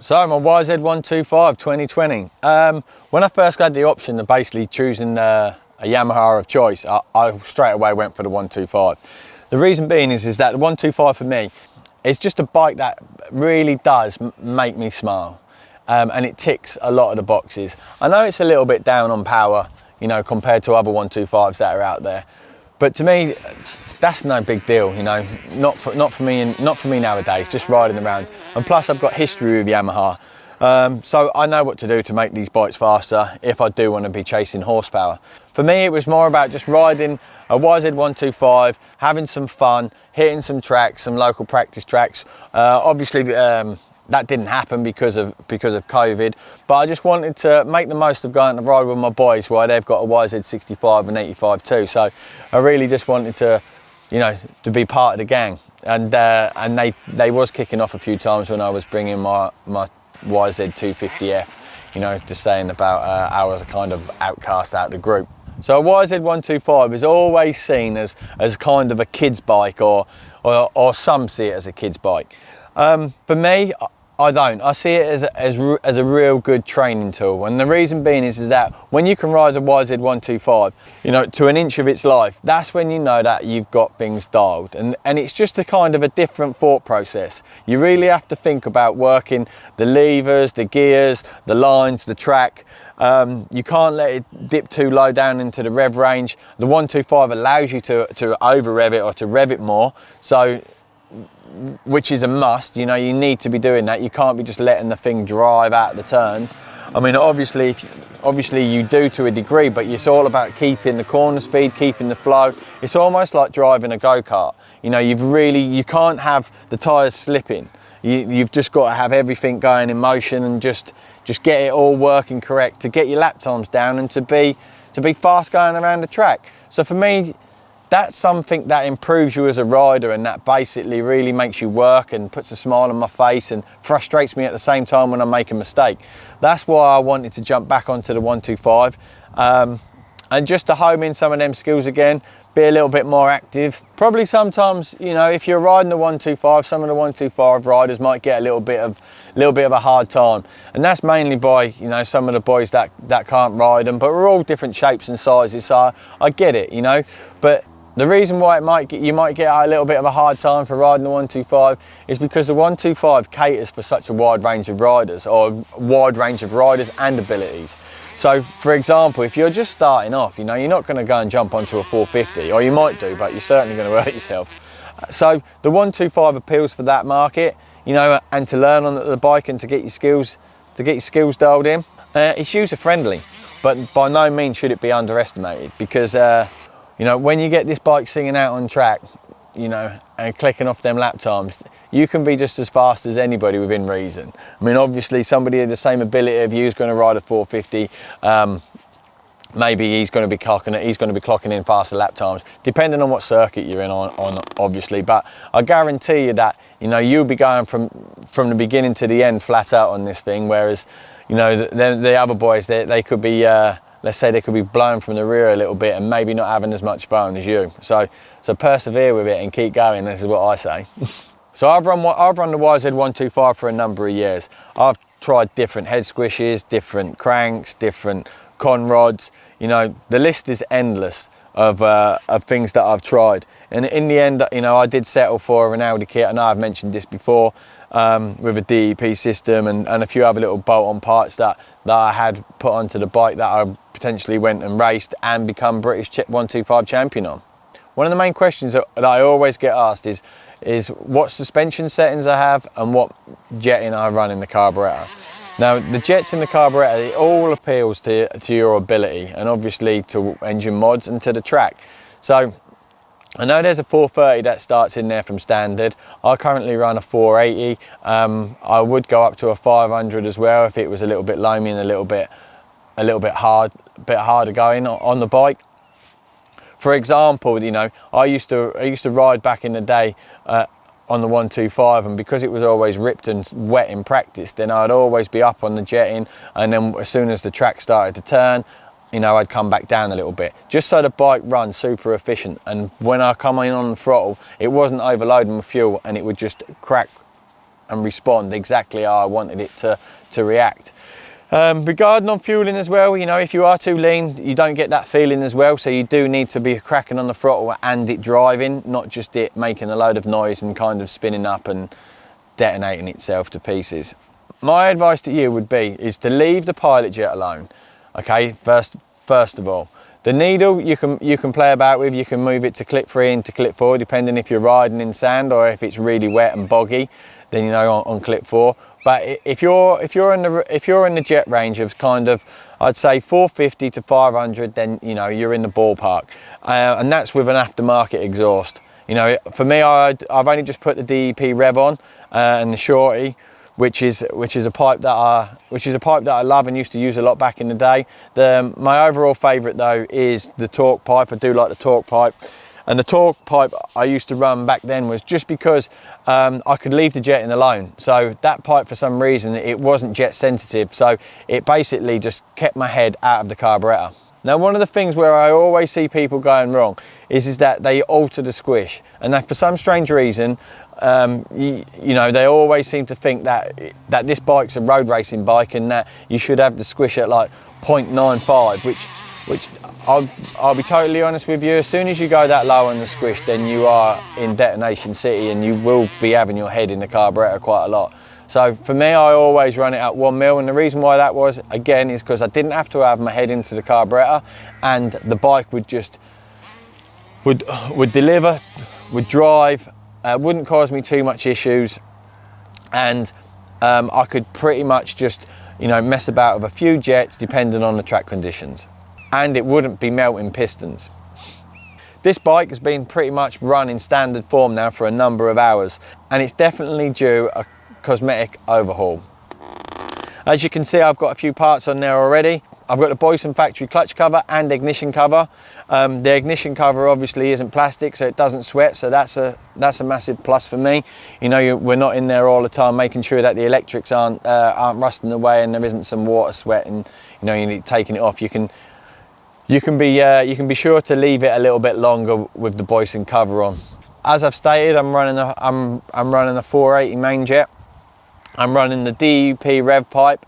So my YZ125 2020. When I first had the option of basically choosing a Yamaha of choice, I straight away went for the 125. The reason being is that the 125 for me is just a bike that really does make me smile, and it ticks a lot of the boxes. I know it's a little bit down on power, you know, compared to other 125s that are out there, but to me, that's no big deal, you know. Not for me nowadays. Just riding around, and plus I've got history with Yamaha, so I know what to do to make these bikes faster if I do want to be chasing horsepower. For me, it was more about just riding a YZ125, having some fun, hitting some tracks, some local practice tracks. Obviously, that didn't happen because of COVID, but I just wanted to make the most of going to ride with my boys while they've got a YZ65 and 85 too. So I really just wanted to, you know, to be part of the gang. And they was kicking off a few times when I was bringing my YZ250F, you know, just saying about I was a kind of outcast out of the group. So a YZ125 is always seen as kind of a kid's bike, or some see it as a kid's bike. For me, I don't. I see it as a real good training tool, and the reason being is that when you can ride a YZ125, you know, to an inch of its life, that's when you know that you've got things dialed, and it's just a kind of a different thought process. You really have to think about working the levers, the gears, the lines, the track. You can't let it dip too low down into the rev range. The 125 allows you to over rev it or to rev it more, so which is a must. You know, you need to be doing that. You can't be just letting the thing drive out the turns. I mean, obviously you do to a degree, but it's all about keeping the corner speed, keeping the flow. It's almost like driving a go-kart. You know, you can't have the tyres slipping. You've just got to have everything going in motion and just get it all working correct to get your lap times down and to be fast going around the track. So for me, that's something that improves you as a rider, and that basically really makes you work and puts a smile on my face and frustrates me at the same time when I make a mistake. That's why I wanted to jump back onto the 125, and just to home in some of them skills again, be a little bit more active. Probably sometimes, you know, if you're riding the 125, some of the 125 riders might get a little bit of a hard time, and that's mainly by, you know, some of the boys that can't ride them. But we're all different shapes and sizes, so I get it, you know. But the reason why you might get a little bit of a hard time for riding the 125 is because the 125 caters for such a wide range of riders, or a wide range of riders and abilities. So, for example, if you're just starting off, you know, you're not going to go and jump onto a 450, or you might do, but you're certainly going to hurt yourself. So the 125 appeals for that market, you know, and to learn on the bike and to get your skills dialed in. It's user friendly, but by no means should it be underestimated, because you know, when you get this bike singing out on track, you know, and clicking off them lap times, you can be just as fast as anybody within reason. I mean, obviously somebody of the same ability of you is going to ride a 450. Maybe he's going to be clocking in faster lap times, depending on what circuit you're in on obviously. But I guarantee you that, you know, you'll be going from the beginning to the end flat out on this thing, whereas, you know, the other boys, they could be let's say they could be blown from the rear a little bit and maybe not having as much fun as you. So persevere with it and keep going. This is what I say. So I've run the YZ125 for a number of years. I've tried different head squishes, different cranks, different con rods. You know, the list is endless of things that I've tried. And in the end, you know, I did settle for an Audi kit. I know I've mentioned this before, with a DEP system and a few other little bolt-on parts that I had put onto the bike that I potentially went and raced and become British 125 champion on. One of the main questions that I always get asked is what suspension settings I have and what jetting I run in the carburettor. Now, the jets in the carburettor, it all appeals to your ability, and obviously to engine mods and to the track. So I know there's a 430 that starts in there from standard. I currently run a 480. I would go up to a 500 as well if it was a little bit loamy and a little bit harder going on the bike. For example, you know, I used to ride back in the day on the 125, and because it was always ripped and wet in practice, then I'd always be up on the jetting, and then as soon as the track started to turn, you know, I'd come back down a little bit, just so the bike runs super efficient. And when I come in on the throttle, it wasn't overloading with fuel, and it would just crack and respond exactly how I wanted it to react. Regarding on fueling as well, you know, if you are too lean, you don't get that feeling as well. So you do need to be cracking on the throttle and it driving, not just it making a load of noise and kind of spinning up and detonating itself to pieces. My advice to you would be is to leave the pilot jet alone. Okay, first of all, the needle you can play about with. You can move it to clip 3 and to clip 4, depending if you're riding in sand or if it's really wet and boggy. Then you know on clip 4. But if you're in the jet range of kind of, I'd say 450 to 500, then you know you're in the ballpark, and that's with an aftermarket exhaust. You know, for me, I've only just put the DEP rev on and the shorty, which is a pipe that I love and used to use a lot back in the day. My overall favourite though is the torque pipe. I do like the torque pipe. And the torque pipe I used to run back then was just because I could leave the jetting alone. So that pipe, for some reason, it wasn't jet sensitive. So it basically just kept my head out of the carburettor. Now, one of the things where I always see people going wrong is that they alter the squish. And that for some strange reason, you know, they always seem to think that this bike's a road racing bike and that you should have the squish at like 0.95, which I'll be totally honest with you, as soon as you go that low on the squish, then you are in detonation city and you will be having your head in the carburettor quite a lot. So for me, I always run it at 1 mil, and the reason why that was, again, is because I didn't have to have my head into the carburettor, and the bike would just, would deliver, would drive, wouldn't cause me too much issues, and I could pretty much just, you know, mess about with a few jets depending on the track conditions. And it wouldn't be melting pistons. This bike has been pretty much run in standard form now for a number of hours, and it's definitely due a cosmetic overhaul. As you can see, I've got a few parts on there already. I've got the Boyson factory clutch cover and ignition cover. The ignition cover obviously isn't plastic, so it doesn't sweat, so that's a massive plus for me. You know, we're not in there all the time making sure that the electrics aren't rusting away and there isn't some water sweat and, you know, you need taking it off. You can be sure to leave it a little bit longer with the Boyson cover on. As I've stated, I'm running a 480 main jet. I'm running the DEP rev pipe.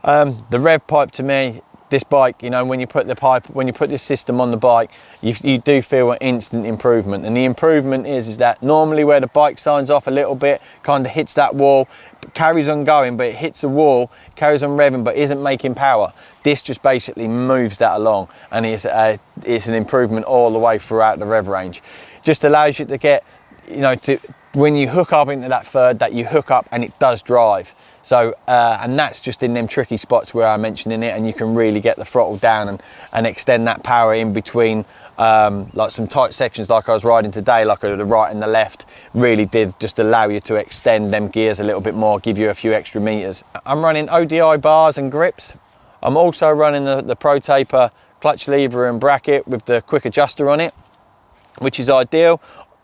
The rev pipe, to me, this bike, you know, when you put this system on the bike, you do feel an instant improvement. And the improvement is that normally where the bike signs off a little bit, kind of hits that wall, carries on going, but it hits a wall, carries on revving, but isn't making power. This just basically moves that along, and it's an improvement all the way throughout the rev range. Just allows you to get, you know, when you hook up into that third, that you hook up and it does drive. So, and that's just in them tricky spots where I'm mentioning it, and you can really get the throttle down and extend that power in between, like some tight sections like I was riding today, like the right and the left, really did just allow you to extend them gears a little bit more, give you a few extra meters. I'm running ODI bars and grips. I'm also running the Pro Taper clutch lever and bracket with the quick adjuster on it, which is ideal.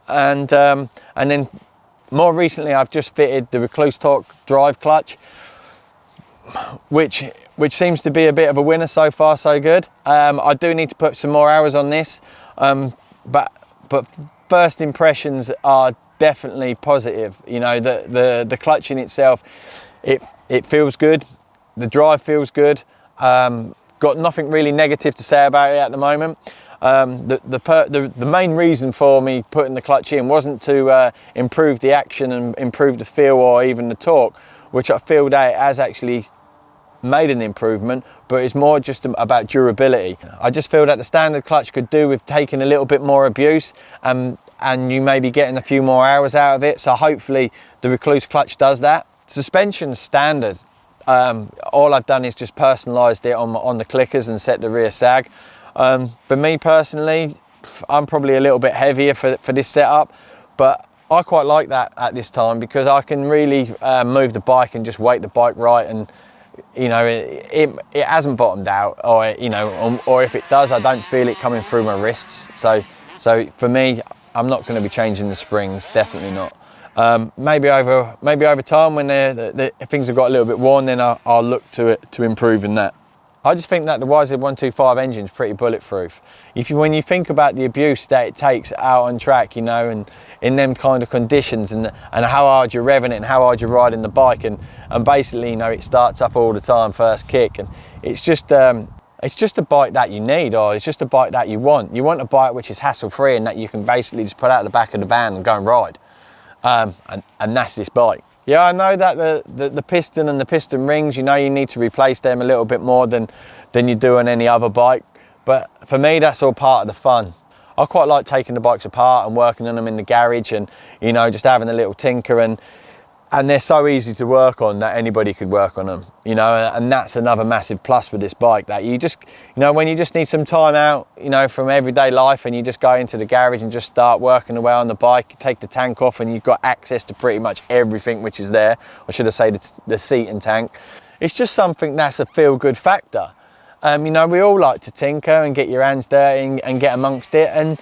And then more recently, I've just fitted the Recluse Torque drive clutch, which seems to be a bit of a winner so far, so good. I do need to put some more hours on this, but first impressions are definitely positive. You know, the clutch in itself, it feels good. The drive feels good. Got nothing really negative to say about it at the moment. The main reason for me putting the clutch in wasn't to improve the action and improve the feel or even the torque, which I feel that it has actually made an improvement, but it's more just about durability. I just feel that the standard clutch could do with taking a little bit more abuse, and you may be getting a few more hours out of it, so hopefully the Recluse clutch does that. Suspension's standard. All I've done is just personalised it on the clickers and set the rear sag. For me personally, I'm probably a little bit heavier for this setup, but I quite like that at this time because I can really move the bike and just weight the bike right, and you know, it hasn't bottomed out, or you know, or if it does, I don't feel it coming through my wrists. So for me, I'm not going to be changing the springs, definitely not. Maybe over time when things have got a little bit worn, then I'll look to improving that. I just think that the YZ125 engine is pretty bulletproof. When you think about the abuse that it takes out on track, you know, and in them kind of conditions, and how hard you're revving it and how hard you're riding the bike, and basically, you know, it starts up all the time first kick, and it's just a bike that you need, or it's just a bike that you want. You want a bike which is hassle-free and that you can basically just put out the back of the van and go and ride, and that's this bike. Yeah, I know that the piston and the piston rings, you know, you need to replace them a little bit more than you do on any other bike. But for me, that's all part of the fun. I quite like taking the bikes apart and working on them in the garage, and, you know, just having a little tinker, and they're so easy to work on that anybody could work on them, you know, and that's another massive plus with this bike, that you just, you know, when you just need some time out, you know, from everyday life, and you just go into the garage and just start working away on the bike, take the tank off, and you've got access to pretty much everything which is there, or should I say the seat and tank. It's just something that's a feel-good factor. You know, we all like to tinker and get your hands dirty and get amongst it, and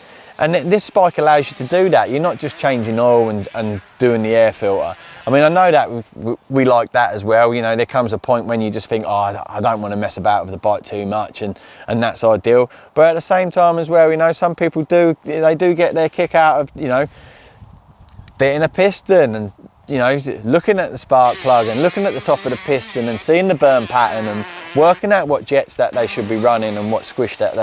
this bike allows you to do that. You're not just changing oil and doing the air filter. I mean, I know that we like that as well. You know, there comes a point when you just think, oh, I don't want to mess about with the bike too much, and that's ideal. But at the same time as well, you know, some people do get their kick out of, you know, fitting a piston, and, you know, looking at the spark plug and looking at the top of the piston and seeing the burn pattern and working out what jets that they should be running and what squish that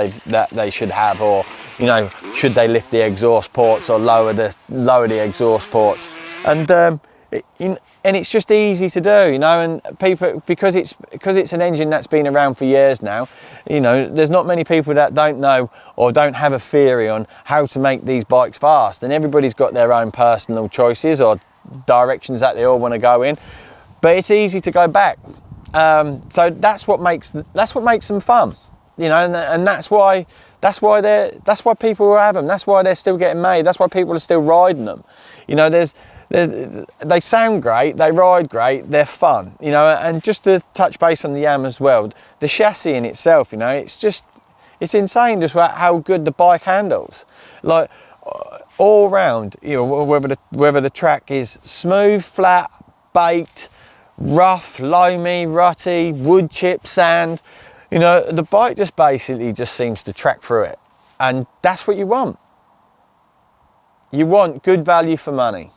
they should have, or, you know, should they lift the exhaust ports or lower the exhaust ports, and it's just easy to do, you know, and people, because it's an engine that's been around for years now, you know, there's not many people that don't know or don't have a theory on how to make these bikes fast, and everybody's got their own personal choices or directions that they all want to go in, but it's easy to go back. So that's what makes them fun, you know, and that's why people have them. That's why they're still getting made. That's why people are still riding them. You know, they sound great, they ride great, they're fun, you know. And just to touch base on the Yam as well, the chassis in itself, you know, it's insane just how good the bike handles. Like, all round, you know, whether the track is smooth, flat, baked, rough, loamy, rutty, wood chip, sand, you know, the bike just basically just seems to track through it, and that's what you want. You want good value for money.